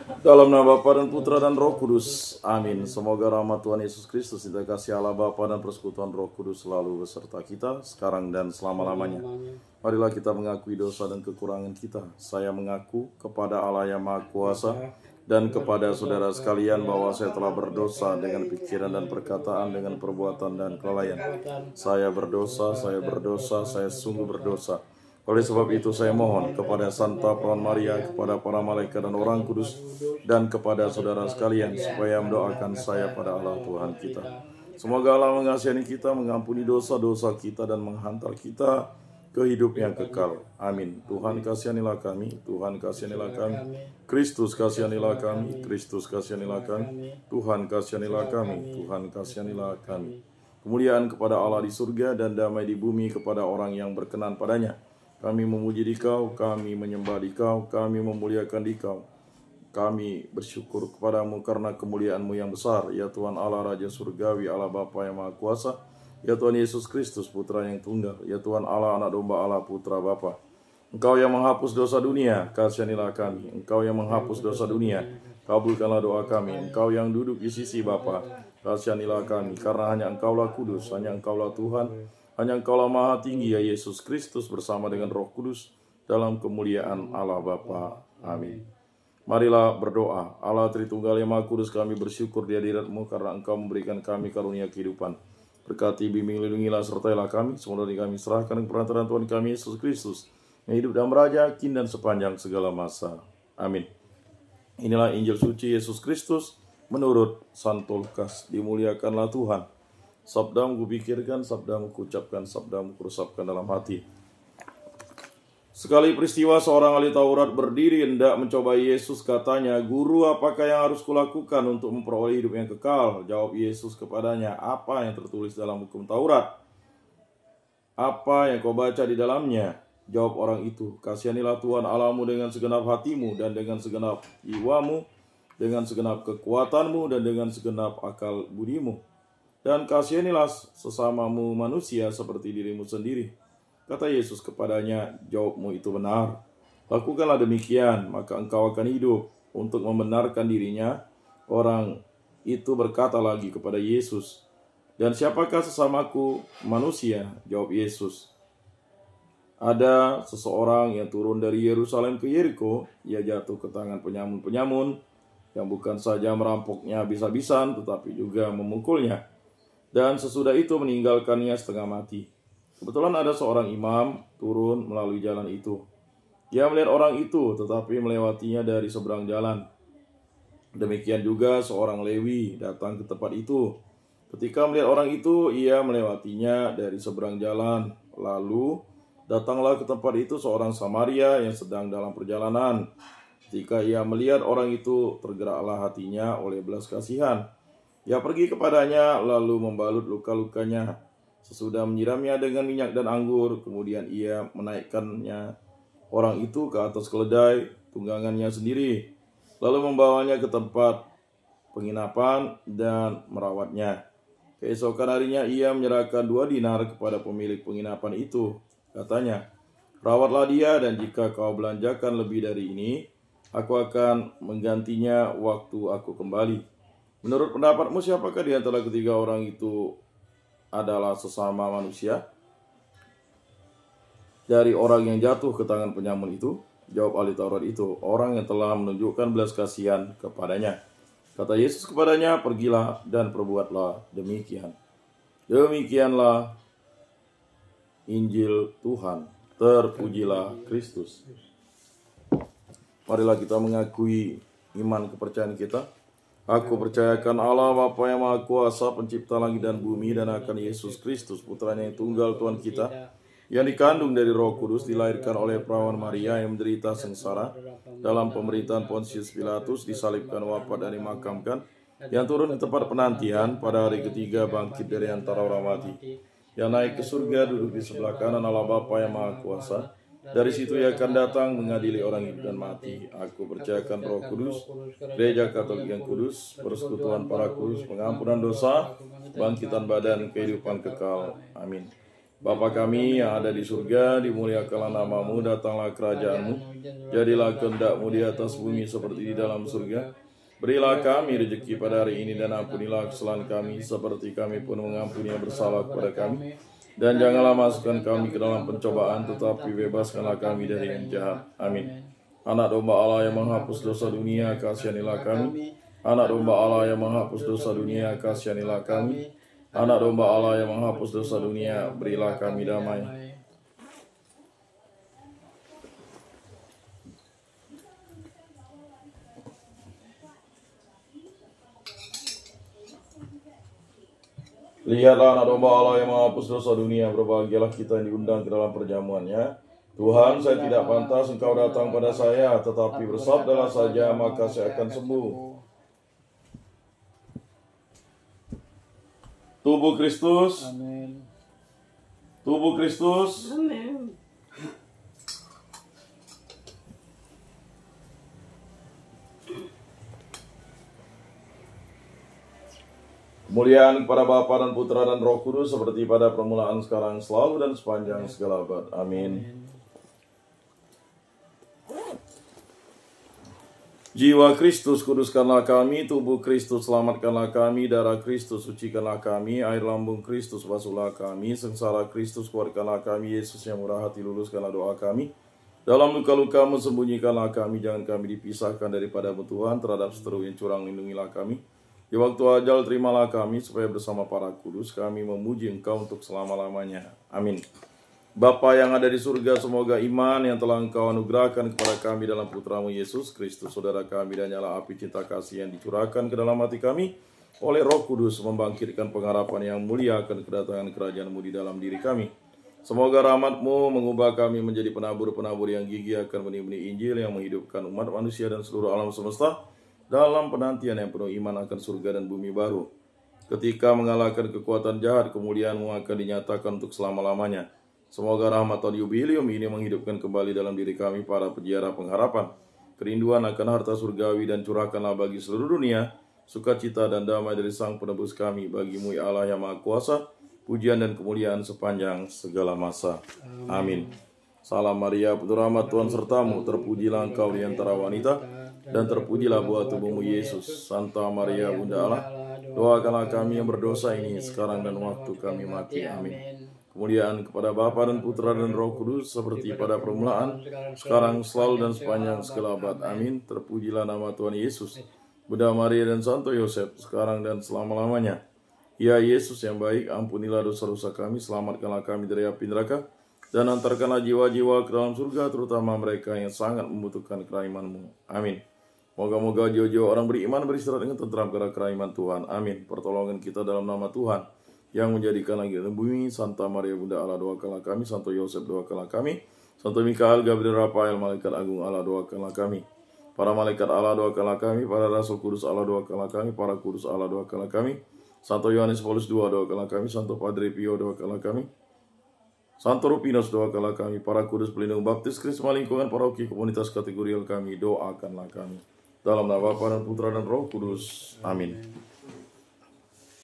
Dalam nama Bapa dan Putra dan Roh Kudus. Amin. Semoga rahmat Tuhan Yesus Kristus, cinta kasih Allah Bapa dan persekutuan Roh Kudus selalu beserta kita sekarang dan selama-lamanya. Marilah kita mengakui dosa dan kekurangan kita. Saya mengaku kepada Allah yang Maha Kuasa dan kepada saudara sekalian bahwa saya telah berdosa dengan pikiran dan perkataan, dengan perbuatan dan kelalaian. Saya berdosa, saya sungguh berdosa. Oleh sebab itu saya mohon kepada Santa Perawan Maria, kepada para malaikat dan orang kudus, dan kepada saudara sekalian, supaya mendoakan saya pada Allah Tuhan kita. Semoga Allah mengasihani kita, mengampuni dosa-dosa kita, dan menghantar kita ke hidup yang kekal. Amin. Tuhan kasihanilah kami, Tuhan kasihanilah kami, Kristus kasihanilah kami, Kristus kasihanilah kami, Tuhan kasihanilah kami, Tuhan kasihanilah kami. Kemuliaan kepada Allah di surga dan damai di bumi kepada orang yang berkenan padanya. Kami memuji Dikau, kami menyembah Dikau, kami memuliakan Dikau. Kami bersyukur kepadamu karena kemuliaan-Mu yang besar, ya Tuhan Allah Raja Surgawi, Allah Bapa yang Maha Kuasa, ya Tuhan Yesus Kristus Putra yang tunggal, ya Tuhan Allah Anak Domba Allah Putra Bapa. Engkau yang menghapus dosa dunia, kasihanilah kami. Engkau yang menghapus dosa dunia, kabulkanlah doa kami. Engkau yang duduk di sisi Bapa, kasihanilah kami. Karena hanya Engkaulah kudus, hanya Engkaulah Tuhan, hanya Engkaulah Maha Tinggi, ya Yesus Kristus, bersama dengan Roh Kudus dalam kemuliaan Allah Bapa. Amin. Marilah berdoa. Allah Tritunggal yang Maha Kudus, kami bersyukur di hadirat-Mu karena Engkau memberikan kami karunia kehidupan. Berkati, bimbing, lindungilah, sertailah kami. Semua dari kami serahkan dengan perantaraan Tuhan kami Yesus Kristus, yang hidup dan meraja kini dan sepanjang segala masa. Amin. Inilah Injil suci Yesus Kristus menurut Santo Lukas. Dimuliakanlah Tuhan. Sabdamu kupikirkan, sabdamu kuucapkan, sabdamu kuresapkan dalam hati. Sekali peristiwa seorang ahli Taurat berdiri hendak mencobai Yesus, katanya, "Guru, apakah yang harus kulakukan untuk memperoleh hidup yang kekal?" Jawab Yesus kepadanya, "Apa yang tertulis dalam hukum Taurat? Apa yang kau baca di dalamnya?" Jawab orang itu, "Kasihanilah Tuhan Allahmu dengan segenap hatimu dan dengan segenap jiwamu, dengan segenap kekuatanmu dan dengan segenap akal budimu. Dan kasihanilah sesamamu manusia seperti dirimu sendiri." Kata Yesus kepadanya, "Jawabmu itu benar. Lakukanlah demikian, maka engkau akan hidup." Untuk membenarkan dirinya, orang itu berkata lagi kepada Yesus, "Dan siapakah sesamaku manusia?" Jawab Yesus, "Ada seseorang yang turun dari Yerusalem ke Yeriko. Ia jatuh ke tangan penyamun-penyamun yang bukan saja merampoknya habis-habisan, tetapi juga memukulnya. Dan sesudah itu meninggalkannya setengah mati. Kebetulan ada seorang imam turun melalui jalan itu. Ia melihat orang itu, tetapi melewatinya dari seberang jalan. Demikian juga seorang Lewi datang ke tempat itu. Ketika melihat orang itu, ia melewatinya dari seberang jalan. Lalu datanglah ke tempat itu seorang Samaria yang sedang dalam perjalanan. Ketika ia melihat orang itu, tergeraklah hatinya oleh belas kasihan. Ia pergi kepadanya, lalu membalut luka-lukanya. Sesudah menyiramnya dengan minyak dan anggur, kemudian ia menaikkannya orang itu ke atas keledai tunggangannya sendiri, lalu membawanya ke tempat penginapan dan merawatnya. Keesokan harinya ia menyerahkan 2 dinar kepada pemilik penginapan itu. Katanya, "Rawatlah dia, dan jika kau belanjakan lebih dari ini, aku akan menggantinya waktu aku kembali." Menurut pendapatmu, siapakah di antara ketiga orang itu adalah sesama manusia dari orang yang jatuh ke tangan penyamun itu? Jawab ahli Taurat itu, "Orang yang telah menunjukkan belas kasihan kepadanya." Kata Yesus kepadanya, "Pergilah dan perbuatlah demikian." Demikianlah Injil Tuhan. Terpujilah Kristus. Marilah kita mengakui iman kepercayaan kita. Aku percayakan Allah Bapa yang Maha Kuasa, pencipta langit dan bumi, dan akan Yesus Kristus, putranya yang tunggal Tuhan kita, yang dikandung dari Roh Kudus, dilahirkan oleh Perawan Maria, yang menderita sengsara dalam pemerintahan Pontius Pilatus, disalibkan, wafat, dan dimakamkan, yang turun ke tempat penantian, pada hari ketiga bangkit dari antara orang mati, yang naik ke surga, duduk di sebelah kanan Allah Bapa yang Maha Kuasa. Dari situ ia akan datang mengadili orang hidup dan mati. Aku percayakan Roh Kudus, Gereja Katolik yang kudus, persekutuan para kudus, pengampunan dosa, bangkitan badan, kehidupan kekal. Amin. Bapa kami yang ada di surga, dimuliakanlah namamu, datanglah kerajaanmu, jadilah kehendak-mu di atas bumi seperti di dalam surga. Berilah kami rezeki pada hari ini dan ampunilah kesalahan kami seperti kami pun mengampuni yang bersalah kepada kami. Dan janganlah masukkan kami ke dalam pencobaan, tetapi bebaskanlah kami dari yang jahat. Amin. Anak domba Allah yang menghapus dosa dunia, kasihanilah kami. Anak domba Allah yang menghapus dosa dunia, kasihanilah kami. Anak domba Allah yang menghapus dosa dunia, berilah kami damai. Lihatlah anak domba Allah yang menghapus dosa dunia, berbahagialah kita yang diundang ke dalam perjamuannya. Tuhan, saya tidak pantas Engkau datang pada saya, tetapi bersabdalah saja, maka saya akan sembuh. Tubuh Kristus. Amin. Tubuh Kristus. Amin. Kemuliaan kepada Bapa dan Putra dan Roh Kudus seperti pada permulaan, sekarang, selalu dan sepanjang segala abad. Amin. Jiwa Kristus kuduskanlah kami, tubuh Kristus selamatkanlah kami, darah Kristus sucikanlah kami, air lambung Kristus basuhlah kami, sengsara Kristus kuatkanlah kami, Yesus yang murah hati luluskanlah doa kami. Dalam luka-lukamu sembunyikanlah kami, jangan kami dipisahkan daripada-Mu Tuhan, terhadap seteru yang curang lindungilah kami. Di waktu ajal terimalah kami, supaya bersama para kudus kami memuji Engkau untuk selama-lamanya. Amin. Bapa yang ada di surga, semoga iman yang telah Engkau anugerahkan kepada kami dalam Putra-Mu Yesus Kristus, Saudara kami, dan nyala api cinta kasih yang dicurahkan ke dalam hati kami oleh Roh Kudus, membangkitkan pengharapan yang mulia akan kedatangan kerajaan-Mu di dalam diri kami. Semoga rahmat-Mu mengubah kami menjadi penabur-penabur yang gigih akan benih-benih Injil yang menghidupkan umat manusia dan seluruh alam semesta dalam penantian yang penuh iman akan surga dan bumi baru. Ketika mengalahkan kekuatan jahat, kemuliaan-Mu akan dinyatakan untuk selama-lamanya. Semoga rahmat tahun jubilium ini menghidupkan kembali dalam diri kami para peziarah pengharapan kerinduan akan harta surgawi, dan curahkanlah bagi seluruh dunia sukacita dan damai dari Sang Penebus kami. Bagi-Mu ya Allah yang Maha Kuasa, pujian dan kemuliaan sepanjang segala masa. Amin. Salam Maria, penuh rahmat, Tuhan sertamu, terpujilah Engkau di antara wanita, dan terpujilah buah tubuh-Mu Yesus. Santa Maria Bunda Allah, doakanlah kami yang berdosa ini sekarang dan waktu kami mati. Amin. Kemuliaan kepada Bapa dan Putra dan Roh Kudus seperti pada permulaan, sekarang, selalu dan sepanjang segala abad. Amin. Terpujilah nama Tuhan Yesus, Bunda Maria dan Santo Yosef, sekarang dan selama-lamanya. Ya Yesus yang baik, ampunilah dosa-dosa kami, selamatkanlah kami dari api neraka, dan antarkanlah jiwa-jiwa ke dalam surga, terutama mereka yang sangat membutuhkan kerahmat-Mu. Amin. Moga-moga jiwa-jiwa orang beriman beristirahat dengan tentram karena kerahmat Tuhan. Amin. Pertolongan kita dalam nama Tuhan yang menjadikan langit dan bumi. Santa Maria Bunda Allah, doakanlah kami. Santo Yosef, doakanlah kami. Santo Mikael, Gabriel, Rafael, malaikat agung Allah, doakanlah kami. Para malaikat Allah, doakanlah kami. Para rasul kudus Allah, doakanlah kami. Para kudus Allah, doakanlah kami. Santo Yohanes Paulus II, doakanlah kami. Santo Padre Pio, doakanlah kami. Santo Rupinos, doakanlah kami. Para kudus pelindung baptis, Krisma lingkungan paroki komunitas kategorial kami, doakanlah kami. Dalam nama Bapa dan Putra dan Roh Kudus. Amin.